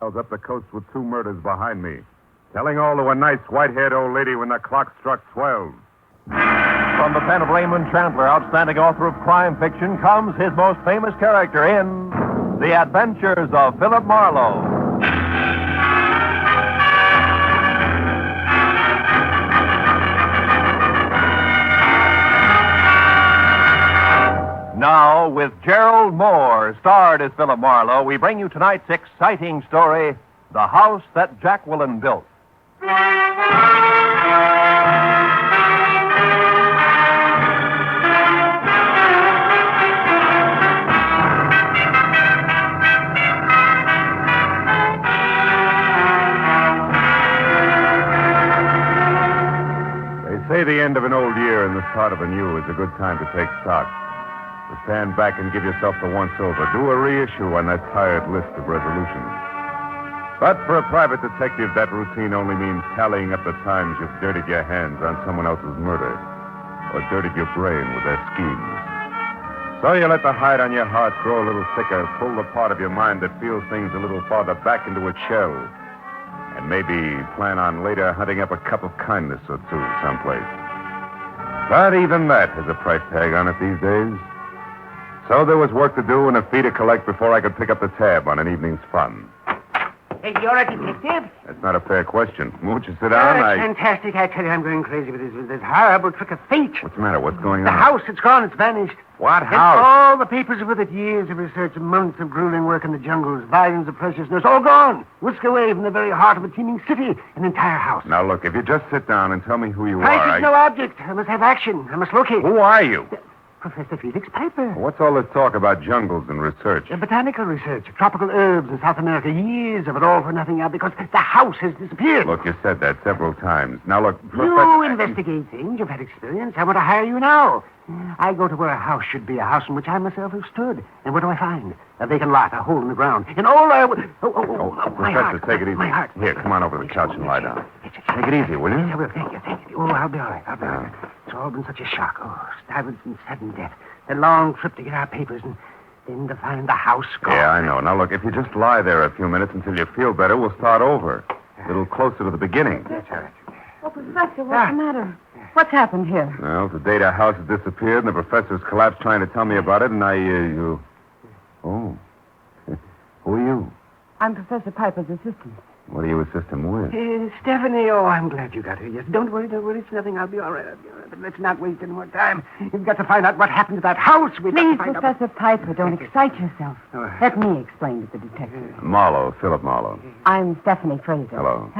Up the coast with 2 murders behind me. Telling all to a nice white-haired old lady when the clock struck 12. From the pen of Raymond Chandler, outstanding author of crime fiction, comes his most famous character in The Adventures of Philip Marlowe. Now, with Gerlad Mohr, starred as Philip Marlowe, we bring you tonight's exciting story, The House That Jacqueline Built. They say the end of an old year and the start of a new is a good time to take stock. To stand back and give yourself the once-over. Do a reissue on that tired list of resolutions. But for a private detective, that routine only means tallying up the times you've dirtied your hands on someone else's murder or dirtied your brain with their schemes. So you let the hide on your heart grow a little thicker, pull the part of your mind that feels things a little farther back into its shell, and maybe plan on later hunting up a cup of kindness or two someplace. But even that has a price tag on it these days. So there was work to do and a fee to collect before I could pick up the tab on an evening's fun. Hey, you're a detective? That's not a fair question. Won't you sit down? That's fantastic. I tell you, I'm going crazy with this horrible trick of fate. What's the matter? What's going on? The house, it's gone. It's vanished. What And house? all the papers are with it. Years of research, months of grueling work in the jungles, volumes of precious notes, all gone. Whisked away from the very heart of a teeming city, an entire house. Now, look, if you just sit down and tell me who you Price are, is no object. I must have action. I must locate. Who are you? Professor Felix Piper. What's all this talk about jungles and research? Botanical research, tropical herbs in South America. Years of it all for nothing now because the house has disappeared. Look, you said that several times. Now, look, You investigate things. You've had experience. I want to hire you now. I go to where a house should be, a house in which I myself have stood. And what do I find? A vacant lot, a hole in the ground. And all I... my Professor, heart. take it easy. My heart. Here, come on over to the couch and lie down. Take it easy, will you? Yes, I will. Thank you. Oh, I'll be all right. It's all been such a shock. Oh, Stuyvesant's sudden death. A long trip to get our papers and then to find the house gone. Yeah, I know. Now, look, if you just lie there a few minutes until you feel better, we'll start over. A little closer to the beginning. That's all right. Oh, Professor, what's the matter? What's happened here? Well, the date our house has disappeared, and the professor's collapsed trying to tell me about it, and Oh. Who are you? I'm Professor Piper's assistant. What do you assist him with? Stephanie, oh, I'm glad you got here. Yes, don't worry. It's nothing. I'll be all right. But let's not waste any more time. You've got to find out what happened to that house. Please, Professor Piper, don't excite yourself. Oh. Let me explain to the detective. Marlowe, Philip Marlowe. I'm Stephanie Fraser. Hello.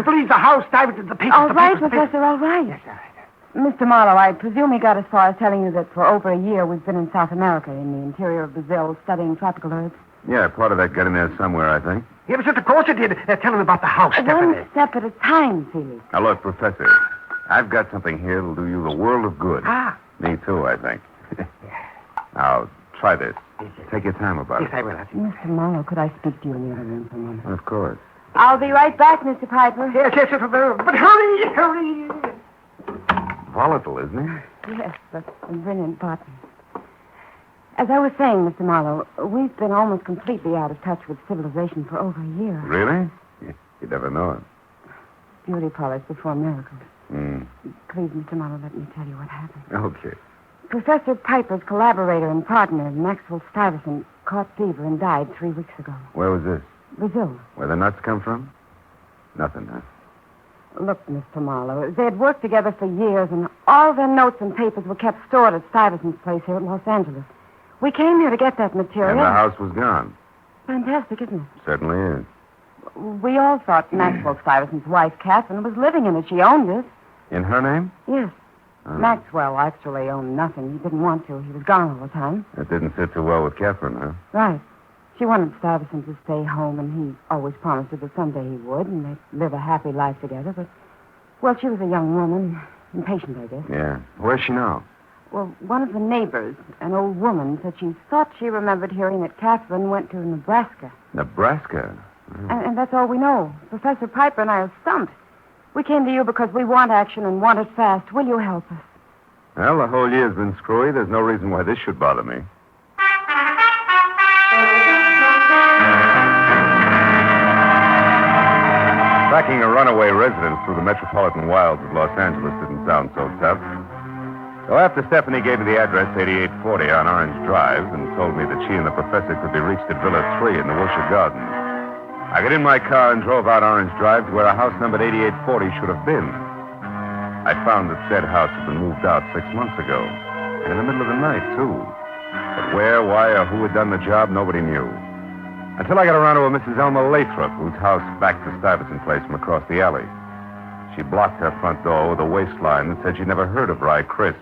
Please, the house, Stuyvesant, the papers. All the right, papers, the Professor, all right. Yes, all right. Mr. Marlowe, I presume he got as far as telling you that for over a year we've been in South America, in the interior of Brazil, studying tropical herbs. Yeah, part of that got in there somewhere, I think. Yeah, but of course it did. Tell him about the house, Stephanie. One step at a time, Felix. Now, look, Professor, I've got something here that'll do you the world of good. Ah. Me, too, I think. Now, try this. Take your time about Yes, it. I will. Mr. Marlowe, could I speak to you in the other room for a moment? Of course. I'll be right back, Mr. Piper. Yes, but hurry. Volatile, isn't he? Yes, but a brilliant partner. As I was saying, Mr. Marlowe, we've been almost completely out of touch with civilization for over a year. Really? You'd never know it. Beauty polish before miracles. Mm. Please, Mr. Marlowe, let me tell you what happened. Okay. Professor Piper's collaborator and partner, Maxwell Stuyvesant, caught fever and died 3 weeks ago. Where was this? Brazil. Where the nuts come from? Nothing, huh? Look, Mr. Marlowe, they had worked together for years, and all their notes and papers were kept stored at Stuyvesant's place here at Los Angeles. We came here to get that material. And the house was gone. Fantastic, isn't it? Certainly is. We all thought Maxwell Stuyvesant's wife, Catherine, was living in it. She owned it. In her name? Yes. Oh. Maxwell actually owned nothing. He didn't want to. He was gone all the time. That didn't sit too well with Catherine, huh? Right. She wanted Stuyvesant to stay home, and he always promised her that someday he would, and they'd live a happy life together. But, well, she was a young woman. Impatient, I guess. Yeah. Where's she now? Well, one of the neighbors, an old woman, said she thought she remembered hearing that Catherine went to Nebraska. Nebraska? And that's all we know. Professor Piper and I are stumped. We came to you because we want action and want it fast. Will you help us? Well, the whole year's been screwy. There's no reason why this should bother me. Tracking a runaway residence through the metropolitan wilds of Los Angeles didn't sound so tough. So after Stephanie gave me the address 8840 on Orange Drive and told me that she and the professor could be reached at Villa 3 in the Wilshire Gardens, I got in my car and drove out Orange Drive to where a house numbered 8840 should have been. I found that said house had been moved out 6 months ago, and in the middle of the night, too. But where, why, or who had done the job, nobody knew. Until I got around to a Mrs. Elma Lathrop, whose house backed the Stuyvesant place from across the alley. She blocked her front door with a waistline that said she'd never heard of Rye Crisp.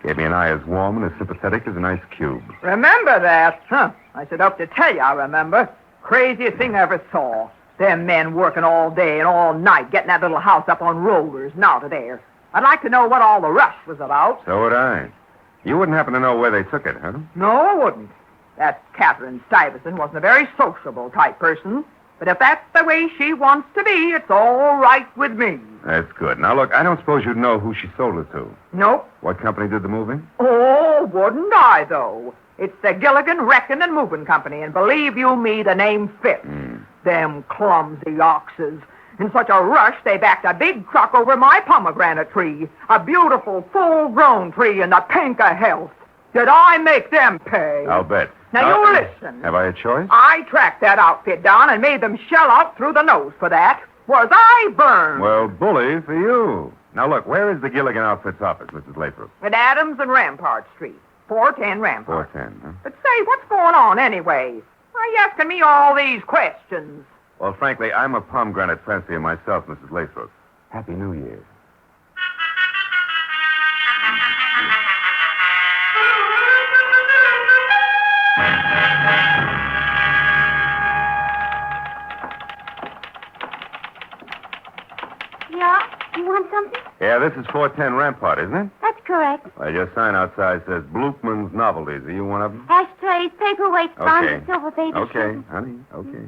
Gave me an eye as warm and as sympathetic as an ice cube. Remember that? Huh. I should hope to tell you I remember. Craziest thing I ever saw. Them men working all day and all night, getting that little house up on rollers and out of there. I'd like to know what all the rush was about. So would I. You wouldn't happen to know where they took it, huh? No, I wouldn't. That Catherine Stuyvesant wasn't a very sociable type person. But if that's the way she wants to be, it's all right with me. That's good. Now, look, I don't suppose you'd know who she sold it to. Nope. What company did the moving? Oh, wouldn't I, though? It's the Gilligan Wrecking and Moving Company, and believe you me, the name fits. Them clumsy oxes. In such a rush, they backed a big truck over my pomegranate tree. A beautiful, full-grown tree in the pink of health. Did I make them pay? I'll bet. Now, you listen. Have I a choice? I tracked that outfit down and made them shell out through the nose for that. Was I burned? Well, bully for you. Now, look, where is the Gilligan Outfits office, Mrs. Lathrop? At Adams and Rampart Street. 410 Rampart. 410, huh? But say, what's going on anyway? Why are you asking me all these questions? Well, frankly, I'm a pomegranate fancier myself, Mrs. Lathrop. Happy New Year. Yeah? You want something? Yeah, this is 410 Rampart, isn't it? That's correct. Well, your sign outside says Blukman's Novelties. Are you one of them? Ashtrays, paperweights, bonds, Okay. and silver baby Okay, shoes. honey, okay.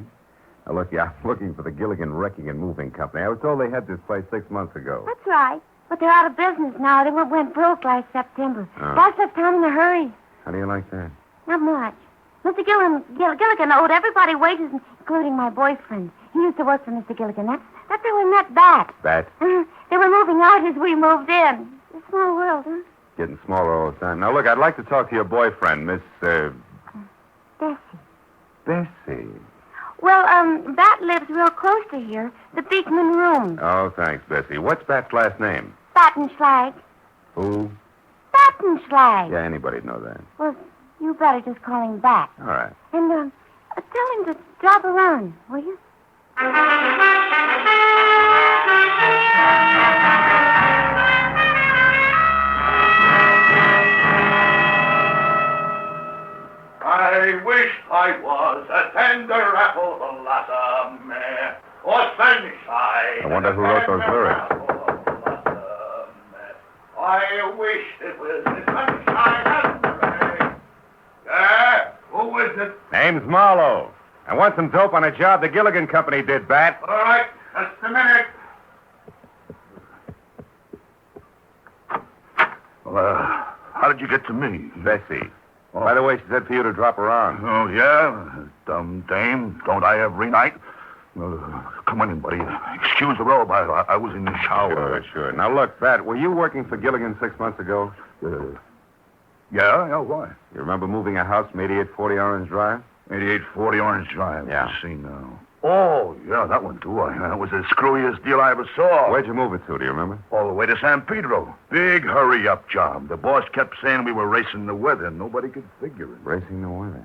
Now, look, I'm looking for the Gilligan Wrecking and Moving Company. I was told they had this place 6 months ago. That's right. But they're out of business now. They went broke last September. Oh. Boss left town in a hurry. How do you like that? Not much. Mr. Gilligan owed everybody wages, including my boyfriend. He used to work for Mr. Gilligan. That's how we met Bat. Bat? They were moving out as we moved in. It's a small world, huh? Getting smaller all the time. Now, look, I'd like to talk to your boyfriend, Miss, Bessie. Bessie. Well, Bat lives real close to here. The Beekman Room. Oh, thanks, Bessie. What's Bat's last name? Battenschlag. Who? Battenschlag. Yeah, anybody'd know that. Well, you better just call him Bat. All right. And, tell him to drop around, will you? I wish I was a tender apple blossom, or sunshine. I wonder who wrote those lyrics. I wish it was the sunshine and the rain. Yeah, who is it? Name's Marlowe. I want some dope on a job the Gilligan Company did, Bat. All right, just a minute. Well, how did you get to me? Bessie. By the way, she said for you to drop around. Oh, yeah? Dumb dame. Don't I every night? Come on in, buddy. Excuse the robe. I was in the shower. Sure. Now, look, Bat, were you working for Gilligan 6 months ago? Yeah, why? You remember moving a house from 8840 Orange Drive? 8840 Orange Drive. Yeah. I see now. Oh, yeah, that one, too. That was the screwiest deal I ever saw. Where'd you move it to, do you remember? All the way to San Pedro. Big hurry-up job. The boss kept saying we were racing the weather. Nobody could figure it. Racing the weather.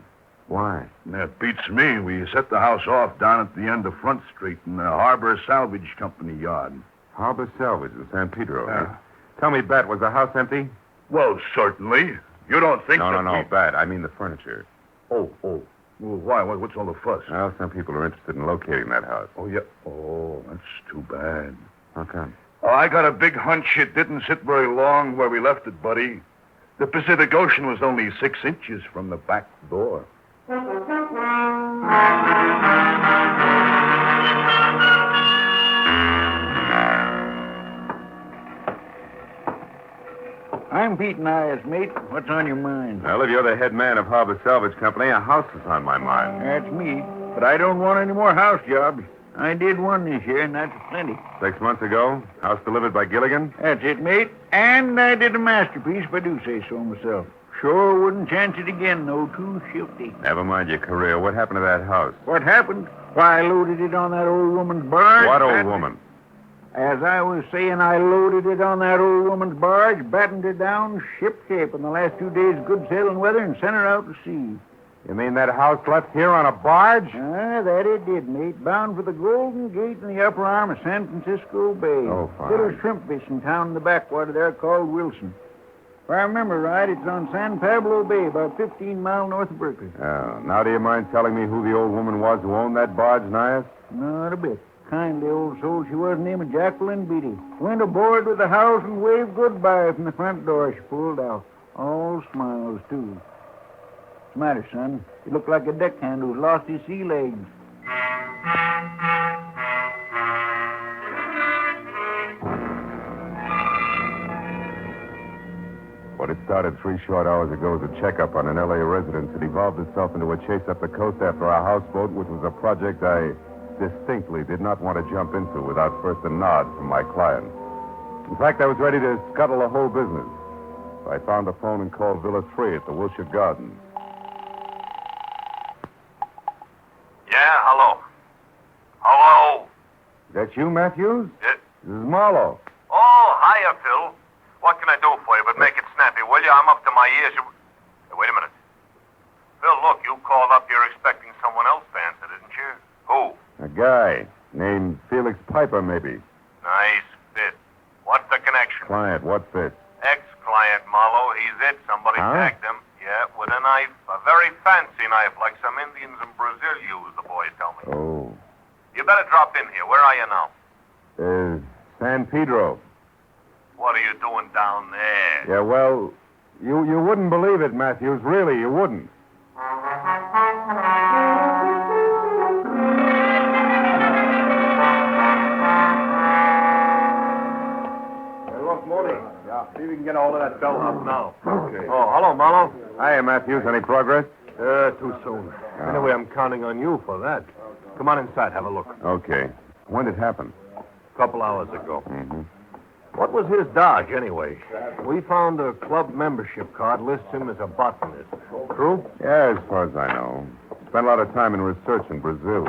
Why? That beats me. We set the house off down at the end of Front Street in the Harbor Salvage Company yard. Harbor Salvage in San Pedro. Yeah. Huh? Tell me, Bat, was the house empty? Well, certainly. You don't think No, Bat. I mean the furniture. Oh. Well, why? What's all the fuss? Well, some people are interested in locating that house. Oh, yeah. Oh, that's too bad. How come? Oh, I got a big hunch it didn't sit very long where we left it, buddy. The Pacific Ocean was only 6 inches from the back door. I'm beating eyes, mate. What's on your mind? Well, if you're the head man of Harbor Salvage Company, a house is on my mind. That's me. But I don't want any more house jobs. I did one this year, and that's plenty. 6 months ago, house delivered by Gilligan? That's it, mate. And I did a masterpiece, if I do say so myself. Sure wouldn't chance it again, though. Too shifty. Never mind your career. What happened to that house? What happened? Why, I loaded it on that old woman's barge. What old woman? As I was saying, I loaded it on that old woman's barge, battened it down, ship-shape in the last 2 days of good sailing weather, and sent her out to sea. You mean that house left here on a barge? That it did, mate. Bound for the Golden Gate in the upper arm of San Francisco Bay. Oh, fine. Little shrimp fishing town in the backwater there called Wilson. If I remember right, it's on San Pablo Bay, about 15 miles north of Berkeley. Oh, now do you mind telling me who the old woman was who owned that barge, Nias? Not a bit. Kindly old soul she was, named Jacqueline Built. Went aboard with the house and waved goodbye from the front door she pulled out. All smiles, too. What's the matter, son? You look like a deckhand who's lost his sea legs. What had started 3 short hours ago as a checkup on an L.A. residence had evolved itself into a chase up the coast after our houseboat, which was a project I distinctly did not want to jump into without first a nod from my client. In fact, I was ready to scuttle the whole business. So I found the phone and called Villa 3 at the Wilshire Gardens. Yeah, hello. Hello? That you, Matthews? Yeah. This is Marlowe. Oh, hiya, Phil. What can I do for you? But make it snappy, will you? I'm up to my ears. Hey, wait a minute. Phil, look, you called up here expecting someone else to answer, didn't you? Who? A guy named Felix Piper, maybe. Nice fit. What's the connection? Client, what fit? Ex-client, Marlowe. He's it. Somebody Huh? tagged him. Yeah, with a knife. A very fancy knife, like some Indians in Brazil use, the boys tell me. Oh. You better drop in here. Where are you now? San Pedro. What are you doing down there? Yeah, well, you wouldn't believe it, Matthews. Really, you wouldn't. Look, Morty. Yeah, see if we can get all of that bellhop now. Okay. Oh, hello, Marlowe. Hiya, Matthews. Any progress? Too soon. Anyway, I'm counting on you for that. Come on inside, have a look. Okay. When did it happen? A couple hours ago. Mm-hmm. What was his dodge, anyway? We found a club membership card lists him as a botanist. True? Yeah, as far as I know. Spent a lot of time in research in Brazil.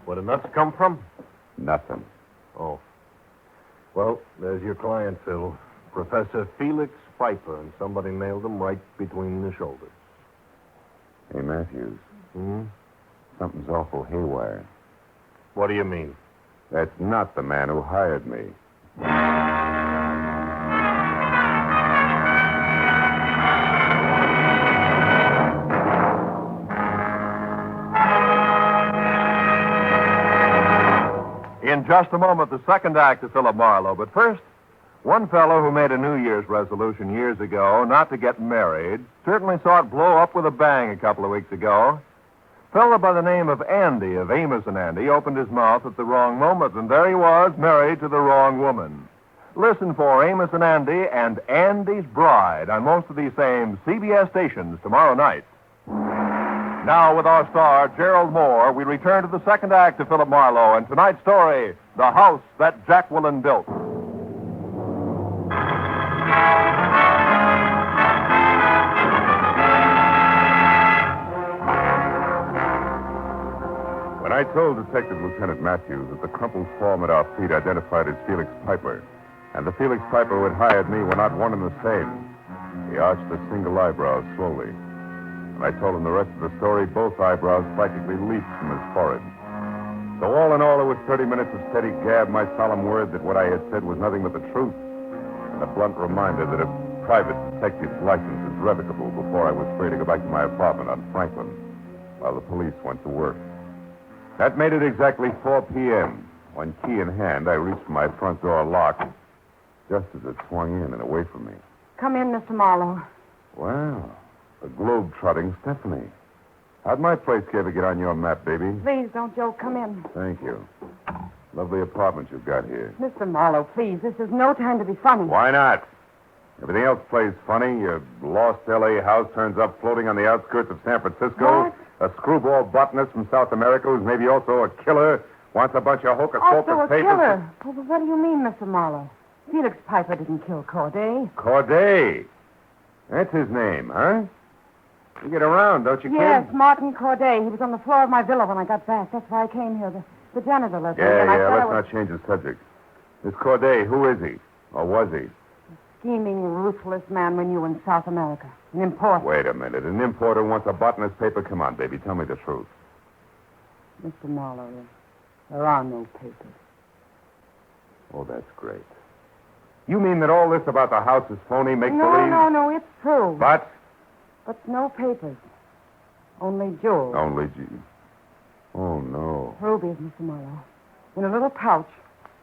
Where the nuts come from? Nothing. Oh. Well, there's your client, Phil. Professor Felix Piper, and somebody nailed him right between the shoulders. Hey, Matthews. Hmm? Something's awful haywire. What do you mean? That's not the man who hired me. In just a moment, the second act of Philip Marlowe. But first, one fellow who made a New Year's resolution years ago not to get married certainly saw it blow up with a bang a couple of weeks ago. Fellow by the name of Andy, of Amos and Andy, opened his mouth at the wrong moment, and there he was, married to the wrong woman. Listen for Amos and Andy's Bride on most of these same CBS stations tomorrow night. Now, with our star, Gerlad Mohr, we return to the second act of Philip Marlowe and tonight's story, The House That Jacqueline Built. When I told Detective Lieutenant Matthews that the crumpled form at our feet identified as Felix Piper, and the Felix Piper who had hired me were not one and the same, he arched a single eyebrow slowly. When I told him the rest of the story, both eyebrows practically leaped from his forehead. So all in all, it was 30 minutes of steady gab, my solemn word that what I had said was nothing but the truth, and a blunt reminder that a private detective's license is revocable before I was free to go back to my apartment on Franklin, while the police went to work. That made it exactly 4 p.m., when, key in hand, I reached for my front door lock, just as it swung in and away from me. Come in, Mr. Marlowe. Wow. The globe-trotting Stephanie. How'd my place ever get on your map, baby? Please, don't joke. Come in. Thank you. Lovely apartment you've got here. Mr. Marlowe, please. This is no time to be funny. Why not? Everything else plays funny. Your lost L.A. house turns up floating on the outskirts of San Francisco. What? A screwball botanist from South America who's maybe also a killer Wants a bunch of hocus Also pocus a papers. killer. Well, what do you mean, Mr. Marlowe? Felix Piper didn't kill Corday. Corday. That's his name, huh? You get around, don't you, kid? Yes, Martin Corday. He was on the floor of my villa when I got back. That's why I came here. The janitor let me. Yeah, and I thought let's I was not change the subject. This Corday, who is he? Or was he? scheming, ruthless man we knew in South America. An importer. Wait a minute. An importer wants a botanist paper? Come on, baby. Tell me the truth. Mr. Marlowe, there are no papers. Oh, that's great. You mean that all this about the house is phony, make-believe? No, it's true. But? But no papers. Only jewels. Only Oh, no. Rubies, Mr. Marlowe. In a little pouch.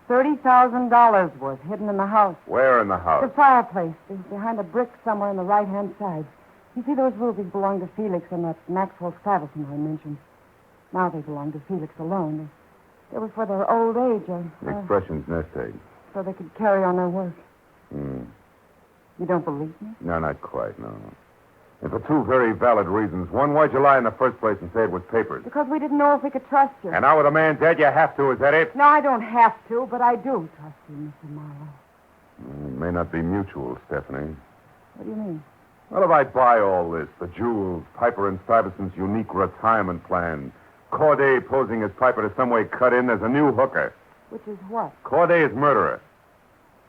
$30,000 worth hidden in the house. Where in the The house? fireplace, behind a brick somewhere on the right-hand side. You see, those rubies belong to Felix and that Maxwell Stavison I mentioned. Now they belong to Felix alone. They were for their old age, The expression's nest egg. so they could carry on their work. Hmm. You don't believe me? No, not quite, no. And for two very valid reasons. One, why'd you lie in the first place and say it was papers? Because we didn't know if we could trust you. And now with a man dead, you have to. Is that it? No, I don't have to, but I do trust you, Mr. Marlowe. It may not be mutual, Stephanie. What do you mean? Well, if I buy all this, the jewels, Piper and Stuyvesant's unique retirement plan, Corday posing as Piper to some way cut in, there's a new hooker. Which is what? Corday's murderer.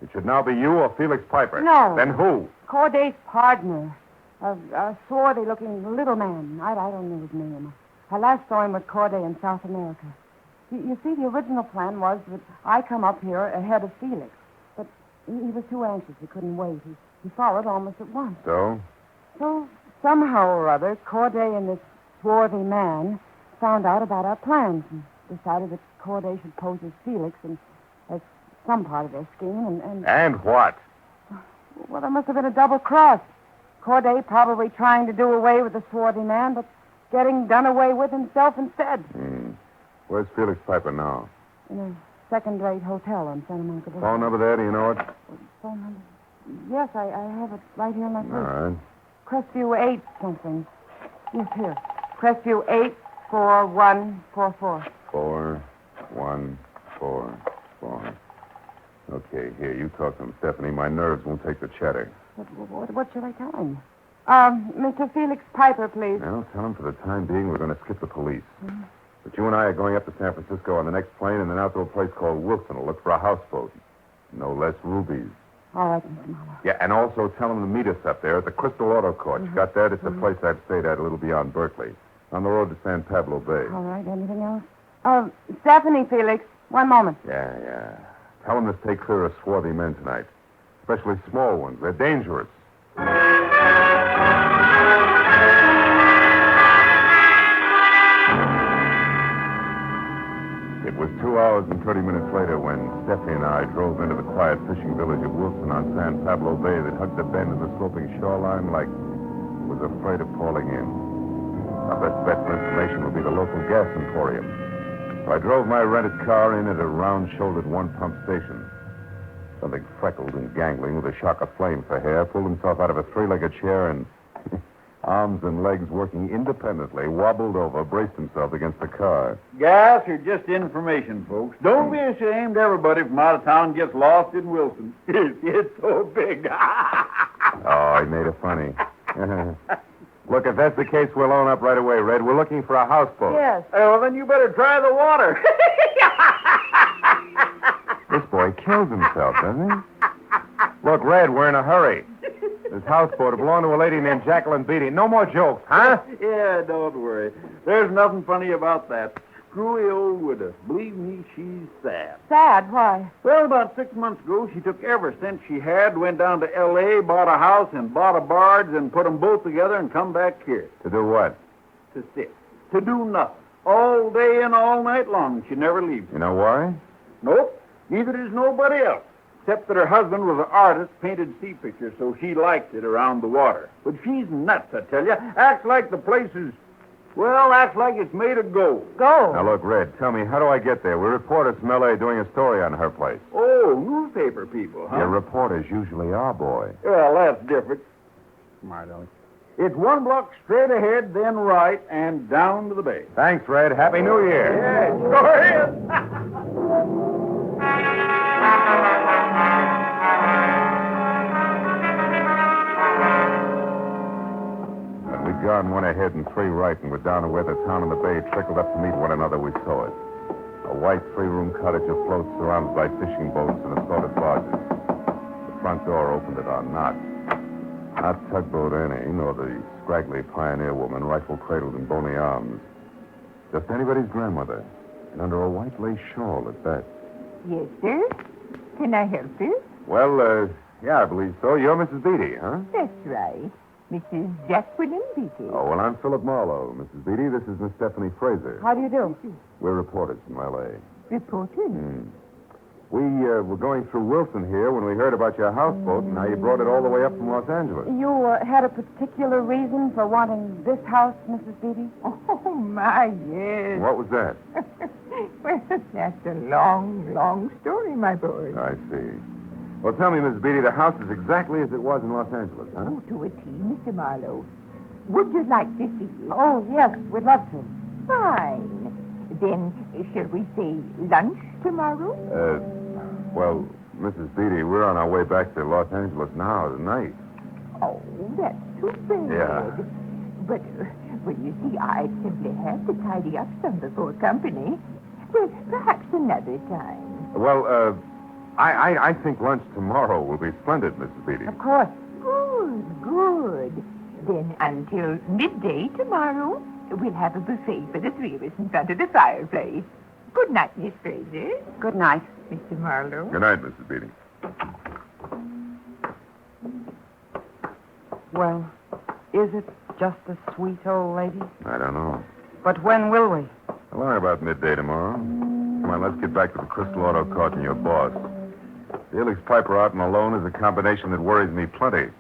It should now be you or Felix Piper. No. Then who? Corday's partner. A swarthy-looking little man. I don't know his name. I last saw him with Corday in South America. You see, the original plan was that I come up here ahead of Felix. But he was too anxious. He couldn't wait. He followed almost at once. So? So, somehow or other, Corday and this swarthy man found out about our plans and decided that Corday should pose as Felix and as some part of their scheme. And what? Well, there must have been a double cross. Corday probably trying to do away with the swarthy man, but getting done away with himself instead. Where's Felix Piper now? In a second-rate hotel on Santa Monica Boulevard. Phone number there, do you know it? Phone number? Yes, I have it right here in my All purse. right. Crestview 8 something. Yes, here. Crestview 84144. 4144. Okay, here, you talk to him, Stephanie. My nerves won't take the chatter. What should I tell him? Mr. Felix Piper, please. Well, tell him for the time being we're going to skip the police. But you and I are going up to San Francisco on the next plane and then out to a place called Wilson to look for a houseboat. No less rubies. All right, Mr. Marlowe. Yeah, and also tell him to meet us up there at the Crystal Auto Court. You got that? It's a place I've stayed at a little beyond Berkeley, on the road to San Pablo Bay. All right, anything else? Stephanie, Felix. One moment. Yeah. Tell him to stay clear of swarthy men tonight, especially small ones. They're dangerous. It was 2 hours and 30 minutes later when Stephanie and I drove into the quiet fishing village of Wilson on San Pablo Bay that hugged the bend of the sloping shoreline like it was afraid of falling in. Our best bet for information would be the local gas emporium. So I drove my rented car in at a round-shouldered one-pump station. Something freckled and gangling with a shock of flame for hair pulled himself out of a three-legged chair and, arms and legs working independently, wobbled over, braced himself against the car. Gas or just information, folks. Don't be ashamed. Everybody from out of town gets lost in Wilson. It's so big. Oh, he made it funny. Look, if that's the case, we'll own up right away, Red. We're looking for a houseboat. Yes. Well, then you better try the water. This boy kills himself, doesn't he? Look, Red, we're in a hurry. This houseboat belonged to a lady named Jacqueline Built. No more jokes, huh? Yeah, don't worry. There's nothing funny about that. Screwy old widow. Believe me, she's sad. Sad? Why? Well, about 6 months ago, she took every cent she had, went down to L.A., bought a house, and bought a barge, and put them both together and come back here. To do what? To sit. To do nothing. All day and all night long. She never leaves. You know why? Nope. Neither does nobody else. Except that her husband was an artist, painted sea pictures, so she liked it around the water. But she's nuts, I tell you. Acts like the place is... Well, acts like it's made of gold. Go. Now, look, Red, tell me, how do I get there? We're reporters from L.A. doing a story on her place. Oh, newspaper people, huh? Your reporters usually are, boy. Well, that's different. Smart, Allan. It's 1 block straight ahead, then right, and down to the bay. Thanks, Red. Happy New Year. Yeah, it sure is. 3 right and were down to where the town and the bay trickled up to meet one another, we saw it. A white 3-room cottage afloat surrounded by fishing boats and assorted barges. The front door opened at our knock. Not Tugboat Annie, nor the scraggly pioneer woman, rifle cradled in bony arms. Just anybody's grandmother, and under a white lace shawl at that. Yes, sir. Can I help you? Well, yeah, I believe so. You're Mrs. Beatty, huh? That's right. Mrs. Jacqueline Built. Oh, well, I'm Philip Marlowe, Mrs. Beatty. This is Miss Stephanie Fraser. How do you do? We're reporters from L.A. Reported? We were going through Wilson here when we heard about your houseboat and how you brought it all the way up from Los Angeles. You had a particular reason for wanting this house, Mrs. Beatty? Oh, my, yes. What was that? Well, that's a long, long story, my boy. I see. Well, tell me, Mrs. Beatty, the house is exactly as it was in Los Angeles, huh? Oh, to a T, Mr. Marlowe. Would you like to see it? Oh, yes, we'd love to. Fine. Then, shall we say lunch tomorrow? Well, Mrs. Beatty, we're on our way back to Los Angeles now tonight. Oh, that's too bad. Yeah. But, well, you see, I simply have to tidy up some before company. Well, perhaps another time. Well, I think lunch tomorrow will be splendid, Mrs. Beatty. Of course. Good. Then until midday tomorrow, we'll have a buffet for the 3 of us in front of the fireplace. Good night, Miss Fraser. Good night. Mr. Marlowe. Good night, Mrs. Beatty. Well, is it just a sweet old lady? I don't know. But when will we? I'll learn about midday tomorrow. Come on, let's get back to the Crystal Auto Cart and your boss. Felix Piper out and alone is a combination that worries me plenty.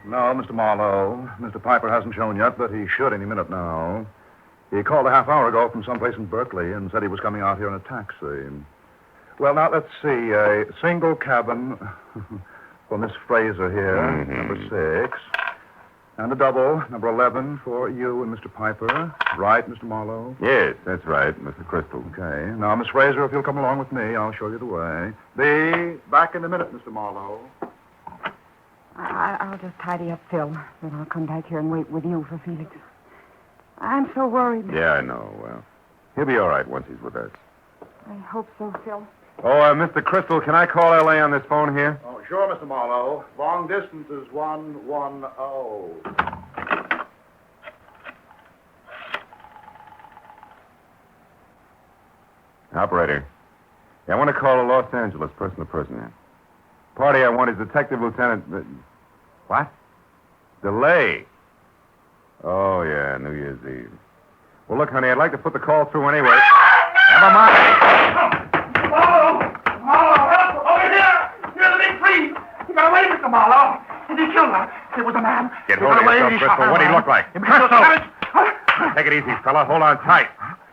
No, Mr. Marlowe. Mr. Piper hasn't shown yet, but he should any minute now. He called a half hour ago from someplace in Berkeley and said he was coming out here in a taxi. Well, now, let's see. A single cabin for Miss Fraser here, number 6. And a double, number 11, for you and Mr. Piper. Right, Mr. Marlowe? Yes, that's right, Mr. Crystal. Okay. Now, Miss Fraser, if you'll come along with me, I'll show you the way. Be back in a minute, Mr. Marlowe. I'll just tidy up Phil. Then I'll come back here and wait with you for Felix. I'm so worried. Yeah, I know. Well, he'll be all right once he's with us. I hope so, Phil. Oh, Mr. Crystal, can I call L.A. on this phone here? Oh, sure, Mr. Marlowe. Long distance is 110. Operator. Yeah, I want to call a Los Angeles person-to-person here. Party I want is Detective Lieutenant... What? DeLay. Oh, yeah, New Year's Eve. Well, look, honey, I'd like to put the call through anyway. Never mind. Marlowe, over here! You're the big thief! You got away, Mr. Marlowe. And he killed her. It was a man. Get hold of yourself, Crystal. What'd he look like? Crystal! Take it easy, fella. Hold on tight.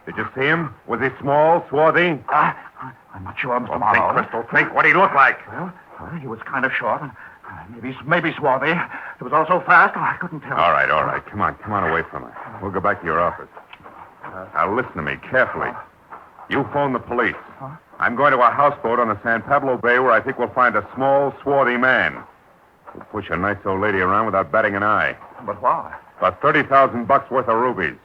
Did you see him? Was he small, swarthy? I'm not sure, Mr. Think, Marlowe. Crystal, think. What'd he look like? Well, he was kind of short and maybe swarthy. It was all so fast, I couldn't tell. All right. Come on away from her. We'll go back to your office. Now, listen to me carefully. You phone the police. I'm going to a houseboat on the San Pablo Bay where I think we'll find a small, swarthy man. We'll push a nice old lady around without batting an eye. But why? About $30,000 worth of rubies.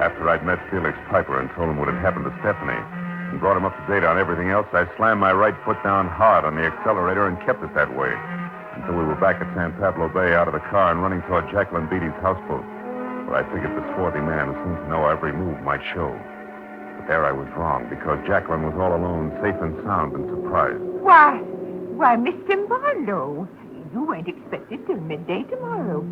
After I'd met Felix Piper and told him what had happened to Stephanie and brought him up to date on everything else, I slammed my right foot down hard on the accelerator and kept it that way until we were back at San Pablo Bay out of the car and running toward Jacqueline Beatty's houseboat, where I figured the swarthy man who seemed to know every move might show. But there I was wrong, because Jacqueline was all alone, safe and sound and surprised. Why, Mr. Marlowe, you weren't expected till midday tomorrow.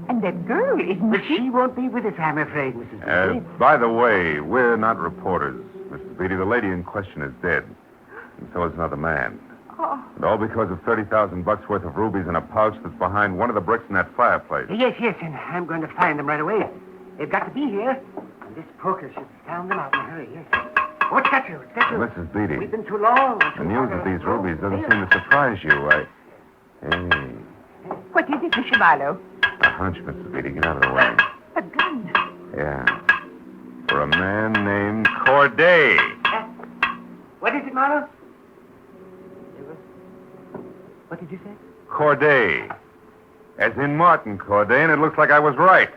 And that girl, isn't But she won't be with us, I'm afraid, Mrs. Beatty. By the way, we're not reporters, Mr. Beatty. The lady in question is dead, and so is another man. Oh. And all because of $30,000 worth of rubies in a pouch that's behind one of the bricks in that fireplace. Yes, and I'm going to find them right away. They've got to be here. And this poker should sound them out in a hurry, yes. What's that you? Mrs. Beatty. We've been too long. The news of these rubies doesn't seem to surprise you. Hey, What is it, Mr. Marlowe? A hunch, Mrs. Beatty. Get out of the way. A gun. Yeah. For a man named Corday. What is it, Marlowe? What did you say? Corday. As in Martin Corday, and it looks like I was right.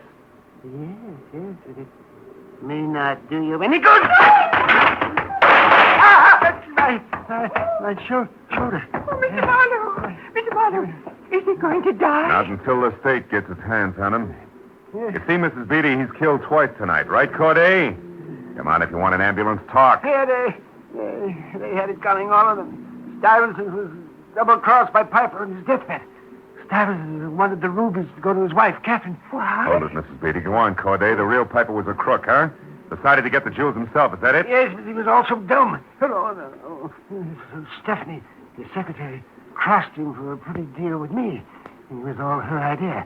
Yes, it may not do you any good. My shoulder. Oh, Mr. Marlowe. Mr. Marlowe, is he going to die? Not until the state gets its hands on him. You see, Mrs. Beatty, he's killed twice tonight, right, Corday? Come on, if you want an ambulance, talk. Yeah, they had it coming, all of them. Stuyvesant was double-crossed by Piper on his deathbed. Stuyvesant wanted the rubies to go to his wife, Catherine. Hold it, Mrs. Beatty. Go on, Corday. The real Piper was a crook, huh? Decided to get the jewels himself. Is that it? Yes, but he was also dumb. No. Stephanie, the secretary, crossed him for a pretty deal with me. It was all her idea.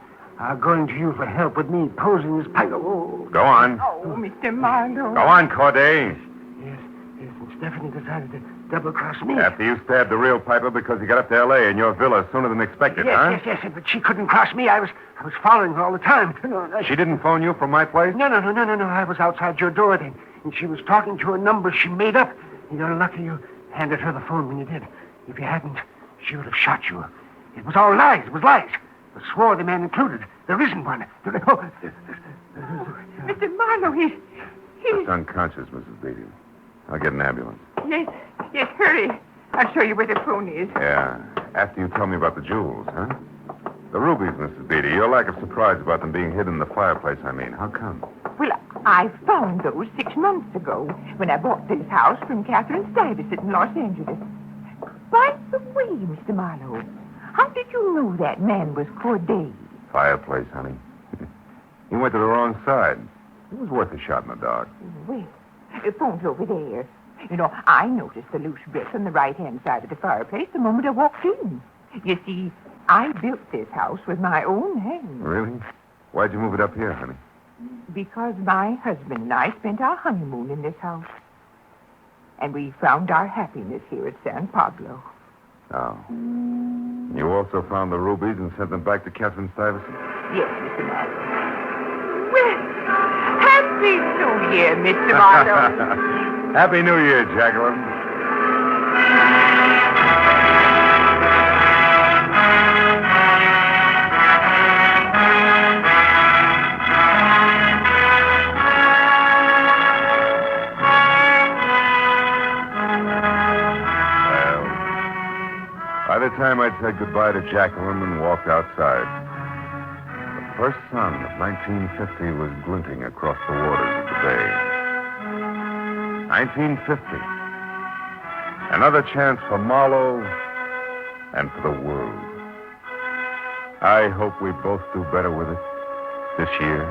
Going to you for help with me posing as Piper. Oh. Go on. Oh, Mr. Marlowe. Go on, Corday. Yes, and Stephanie decided to double-cross me. After you stabbed the real Piper because he got up to L.A. in your villa sooner than expected, huh? Yes, but she couldn't cross me. I was following her all the time. She didn't phone you from my place? No. I was outside your door then, and she was talking to a number she made up. You're lucky you handed her the phone when you did. If you hadn't, she would have shot you. It was all lies. It was lies. The swarthy man included. There isn't one. Mr. Marlowe, he's... Just unconscious, Mrs. Beatty. I'll get an ambulance. Yes, hurry. I'll show you where the phone is. Yeah. After you tell me about the jewels, huh? The rubies, Mrs. Beatty. Your lack of surprise about them being hidden in the fireplace, I mean. How come? Well, I found those 6 months ago when I bought this house from Catherine Stuyvesant in Los Angeles. By the way, Mr. Marlowe, how did you know that man was Corday? Fireplace, honey. He went to the wrong side. It was worth a shot in the dark. Well, the phone's over there. You know, I noticed the loose brick on the right-hand side of the fireplace the moment I walked in. You see, I built this house with my own hands. Really? Why'd you move it up here, honey? Because my husband and I spent our honeymoon in this house. And we found our happiness here at San Pablo. Oh. You also found the rubies and sent them back to Catherine Stuyvesant? Yes, Mr. Marlowe. Well, Happy New Year, Mr. Marlowe. Happy New Year, Jacqueline. By the time I'd said goodbye to Jacqueline and walked outside, the first sun of 1950 was glinting across the waters of the bay. 1950. Another chance for Marlowe and for the world. I hope we both do better with it this year.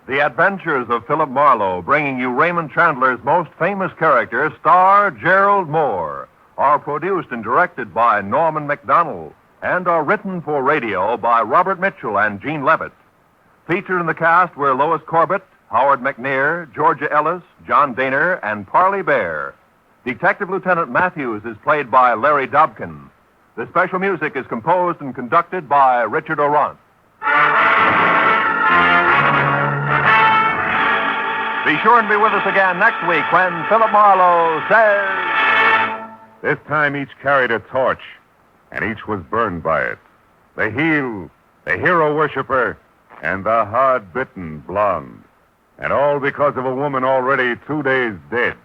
The Adventures of Philip Marlowe, bringing you Raymond Chandler's most famous character, star Gerlad Mohr, are produced and directed by Norman MacDonald and are written for radio by Robert Mitchell and Gene Levitt. Featured in the cast were Lois Corbett, Howard McNear, Georgia Ellis, John Daner, and Parley Bear. Detective Lieutenant Matthews is played by Larry Dobkin. The special music is composed and conducted by Richard Orant. Be sure and be with us again next week when Philip Marlowe says... This time each carried a torch, and each was burned by it. The heel, the hero worshiper, and the hard-bitten blonde. And all because of a woman already 2 days dead.